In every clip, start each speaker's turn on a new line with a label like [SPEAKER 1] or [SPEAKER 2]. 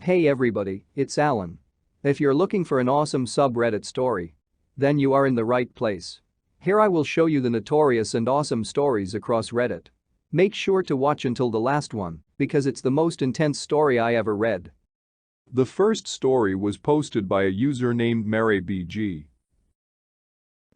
[SPEAKER 1] Hey everybody, it's Alan. If you're looking for an awesome subreddit story, then you are in the right place. Here I will show you the notorious and awesome stories across Reddit. Make sure to watch until the last one, because it's the most intense story I ever read.
[SPEAKER 2] The first story was posted by a user named MaryBG.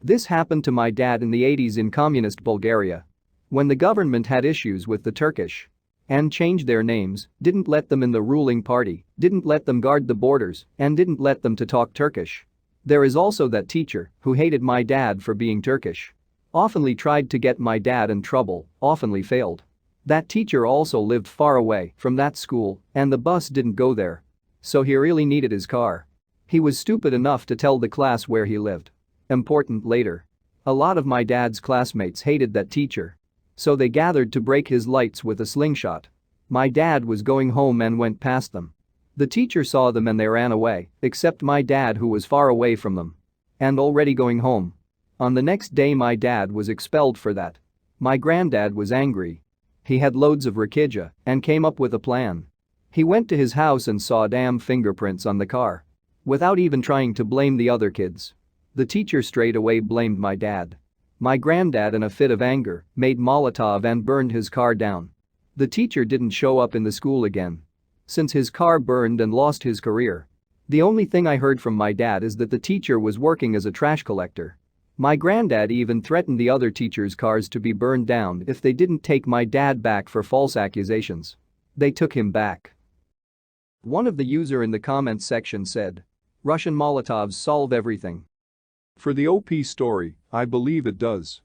[SPEAKER 1] This happened to my dad in the 80s in communist Bulgaria. When the government had issues with the Turkish and changed their names, didn't let them in the ruling party, didn't let them guard the borders, and didn't let them to talk Turkish. There is also that teacher who hated my dad for being Turkish. Oftenly tried to get my dad in trouble, oftenly failed. That teacher also lived far away from that school, and the bus didn't go there. So he really needed his car. He was stupid enough to tell the class where he lived. Important later. A lot of my dad's classmates hated that teacher. So they gathered to break his lights with a slingshot. My dad was going home and went past them. The teacher saw them and they ran away, except my dad who was far away from them. And already going home. On the next day my dad was expelled for that. My granddad was angry. He had loads of wreckage and came up with a plan. He went to his house and saw damn fingerprints on the car. Without even trying to blame the other kids. The teacher straight away blamed my dad. My granddad in a fit of anger made Molotov and burned his car down. The teacher didn't show up in the school again. Since his car burned and lost his career. The only thing I heard from my dad is that the teacher was working as a trash collector. My granddad even threatened the other teachers' cars to be burned down if they didn't take my dad back for false accusations. They took him back. One of the user in the comments section said, "Russian Molotovs solve everything."
[SPEAKER 2] For the OP story, I believe it does.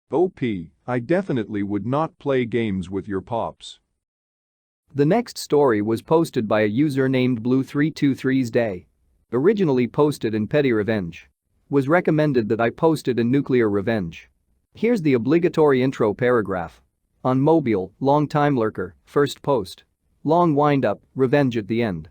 [SPEAKER 2] OP, I definitely would not play games with your pops.
[SPEAKER 1] The next story was posted by a user named Blue323's Day. Originally posted in Petty Revenge. Was recommended that I posted in Nuclear Revenge. Here's the obligatory intro paragraph. On Mobile, long time lurker, first post. Long wind up, revenge at the end.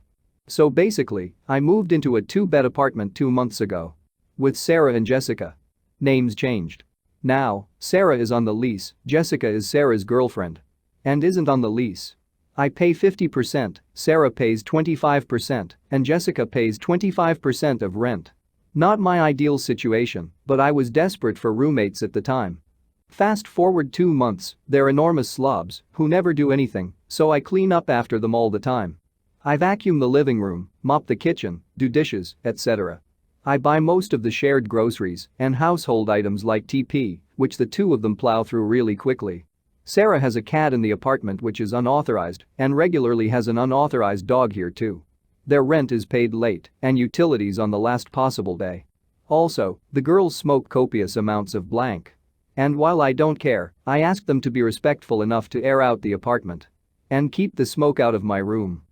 [SPEAKER 1] So basically, I moved into a 2-bed apartment 2 months ago. With Sarah and Jessica. Names changed. Now, Sarah is on the lease, Jessica is Sarah's girlfriend. And isn't on the lease. I pay 50%, Sarah pays 25%, and Jessica pays 25% of rent. Not my ideal situation, but I was desperate for roommates at the time. Fast forward 2 months, they're enormous slobs who never do anything, so I clean up after them all the time. I vacuum the living room, mop the kitchen, do dishes, etc. I buy most of the shared groceries and household items like TP, which the two of them plow through really quickly. Sarah has a cat in the apartment which is unauthorized and regularly has an unauthorized dog here too. Their rent is paid late and utilities on the last possible day. Also, the girls smoke copious amounts of blank. And while I don't care, I ask them to be respectful enough to air out the apartment. And keep the smoke out of my room.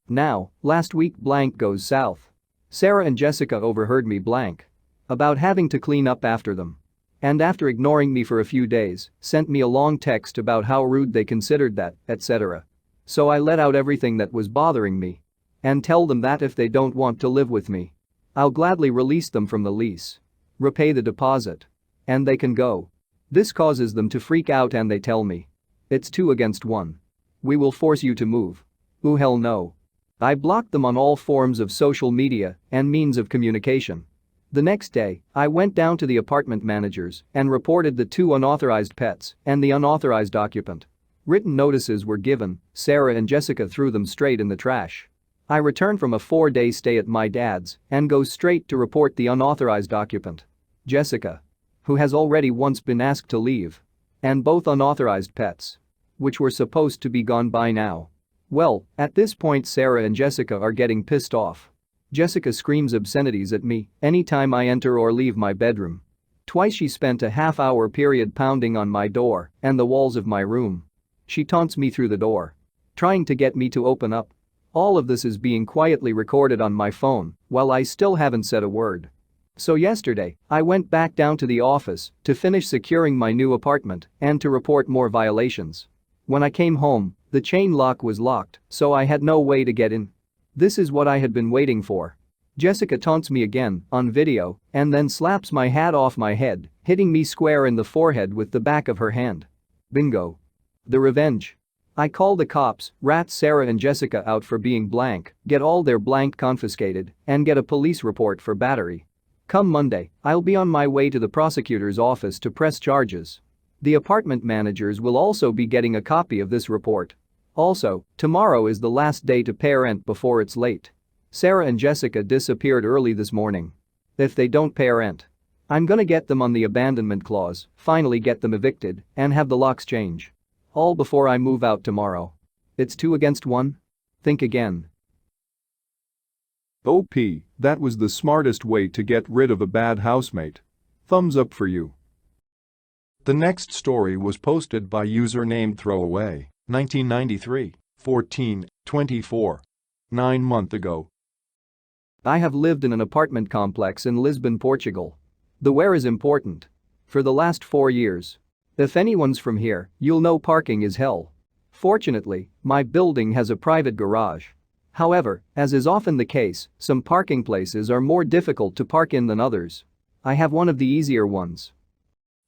[SPEAKER 1] Now, last week blank goes south. Sarah and Jessica overheard me blank. About having to clean up after them. And after ignoring me for a few days, sent me a long text about how rude they considered that, etc. So I let out everything that was bothering me. And tell them that if they don't want to live with me, I'll gladly release them from the lease. Repay the deposit. And they can go. This causes them to freak out and they tell me. It's 2 against 1. We will force you to move. Ooh hell no. I blocked them on all forms of social media and means of communication. The next day, I went down to the apartment managers and reported the 2 unauthorized pets and the unauthorized occupant. Written notices were given, Sarah and Jessica threw them straight in the trash. I return from a 4-day stay at my dad's and go straight to report the unauthorized occupant. Jessica. Who has already once been asked to leave. And both unauthorized pets. Which were supposed to be gone by now. Well, at this point Sarah and Jessica are getting pissed off. Jessica screams obscenities at me anytime I enter or leave my bedroom. Twice she spent a half-hour period pounding on my door and the walls of my room. She taunts me through the door. Trying to get me to open up. All of this is being quietly recorded on my phone while I still haven't said a word. So yesterday, I went back down to the office to finish securing my new apartment and to report more violations. When I came home, the chain lock was locked, so I had no way to get in. This is what I had been waiting for. Jessica taunts me again, on video, and then slaps my hat off my head, hitting me square in the forehead with the back of her hand. Bingo. The revenge. I call the cops, rat Sarah and Jessica out for being blank, get all their blank confiscated, and get a police report for battery. Come Monday, I'll be on my way to the prosecutor's office to press charges. The apartment managers will also be getting a copy of this report. Also, tomorrow is the last day to pay rent before it's late. Sarah and Jessica disappeared early this morning. If they don't pay rent, I'm gonna get them on the abandonment clause, finally get them evicted, and have the locks change. All before I move out tomorrow. It's 2 against 1? Think again.
[SPEAKER 2] OP, that was the smartest way to get rid of a bad housemate. Thumbs up for you. The next story was posted by user named Throwaway, 1993, 14/24. 9 months ago.
[SPEAKER 1] I have lived in an apartment complex in Lisbon, Portugal. The where is important. For the last 4 years. If anyone's from here, you'll know parking is hell. Fortunately, my building has a private garage. However, as is often the case, some parking places are more difficult to park in than others. I have one of the easier ones.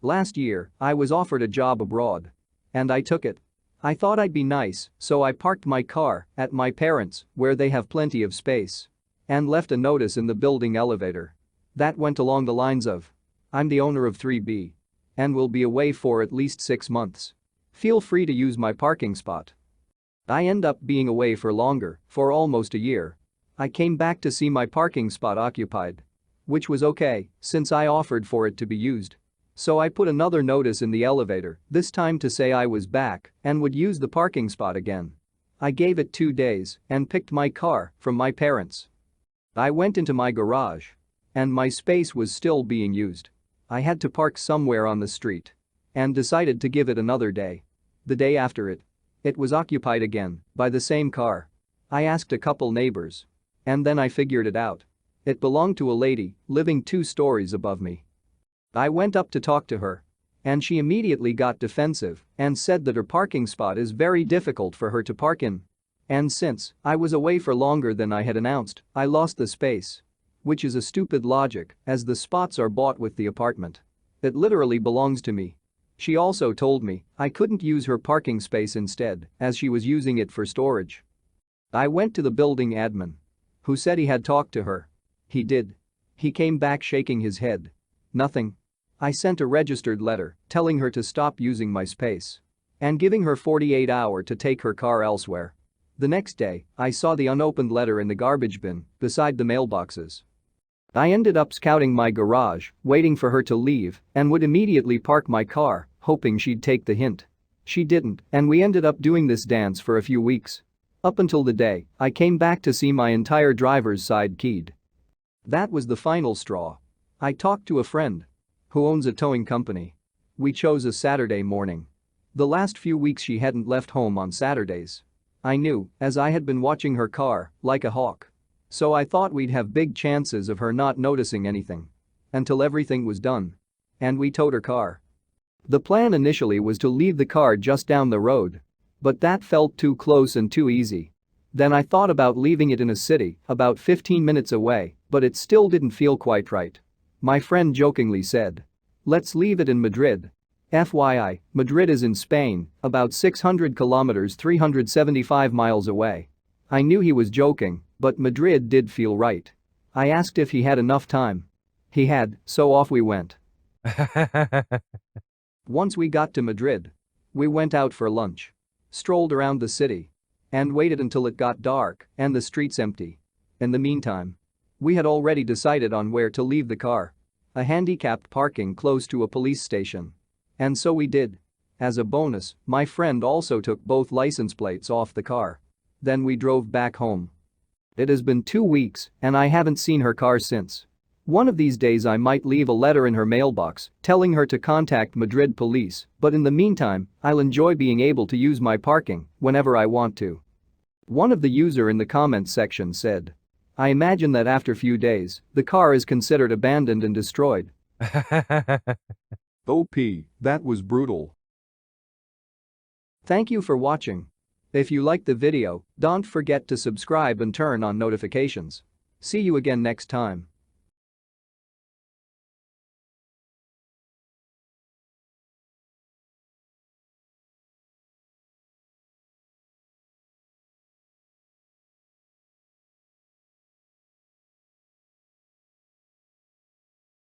[SPEAKER 1] Last year, I was offered a job abroad. And I took it. I thought I'd be nice, so I parked my car at my parents', where they have plenty of space. And left a notice in the building elevator. That went along the lines of, I'm the owner of 3B. And will be away for at least 6 months. Feel free to use my parking spot. I end up being away for longer, for almost a year. I came back to see my parking spot occupied. Which was okay, since I offered for it to be used. So I put another notice in the elevator, this time to say I was back and would use the parking spot again. I gave it 2 days and picked my car from my parents. I went into my garage. And my space was still being used. I had to park somewhere on the street. And decided to give it another day. The day after it was occupied again by the same car. I asked a couple neighbors. And then I figured it out. It belonged to a lady living 2 stories above me. I went up to talk to her. And she immediately got defensive and said that her parking spot is very difficult for her to park in. And since I was away for longer than I had announced, I lost the space. Which is a stupid logic, as the spots are bought with the apartment. It literally belongs to me. She also told me I couldn't use her parking space instead, as she was using it for storage. I went to the building admin. Who said he had talked to her. He did. He came back shaking his head. Nothing. I sent a registered letter telling her to stop using my space. And giving her 48 hours to take her car elsewhere. The next day, I saw the unopened letter in the garbage bin beside the mailboxes. I ended up scouting my garage, waiting for her to leave, and would immediately park my car, hoping she'd take the hint. She didn't, and we ended up doing this dance for a few weeks. Up until the day I came back to see my entire driver's side keyed. That was the final straw. I talked to a friend who owns a towing company. We chose a Saturday morning. The last few weeks she hadn't left home on Saturdays. I knew, as I had been watching her car like a hawk. So I thought we'd have big chances of her not noticing anything. Until everything was done. And we towed her car. The plan initially was to leave the car just down the road. But that felt too close and too easy. Then I thought about leaving it in a city about 15 minutes away, but it still didn't feel quite right. My friend jokingly said, let's leave it in Madrid. FYI, Madrid is in Spain, about 600 kilometers 375 miles away. I knew he was joking, but Madrid did feel right. I asked if he had enough time. He had, so off we went. Once we got to Madrid, we went out for lunch, strolled around the city, and waited until it got dark and the streets empty. In the meantime, we had already decided on where to leave the car. A handicapped parking close to a police station. And so we did. As a bonus, my friend also took both license plates off the car. Then we drove back home. It has been 2 weeks and I haven't seen her car since. One of these days I might leave a letter in her mailbox telling her to contact Madrid police, but in the meantime, I'll enjoy being able to use my parking whenever I want to. One of the user in the comments section said, I imagine that after few days, the car is considered abandoned and destroyed.
[SPEAKER 2] OP, that was brutal.
[SPEAKER 1] Thank you for watching. If you liked the video, don't forget to subscribe and turn on notifications. See you again next time.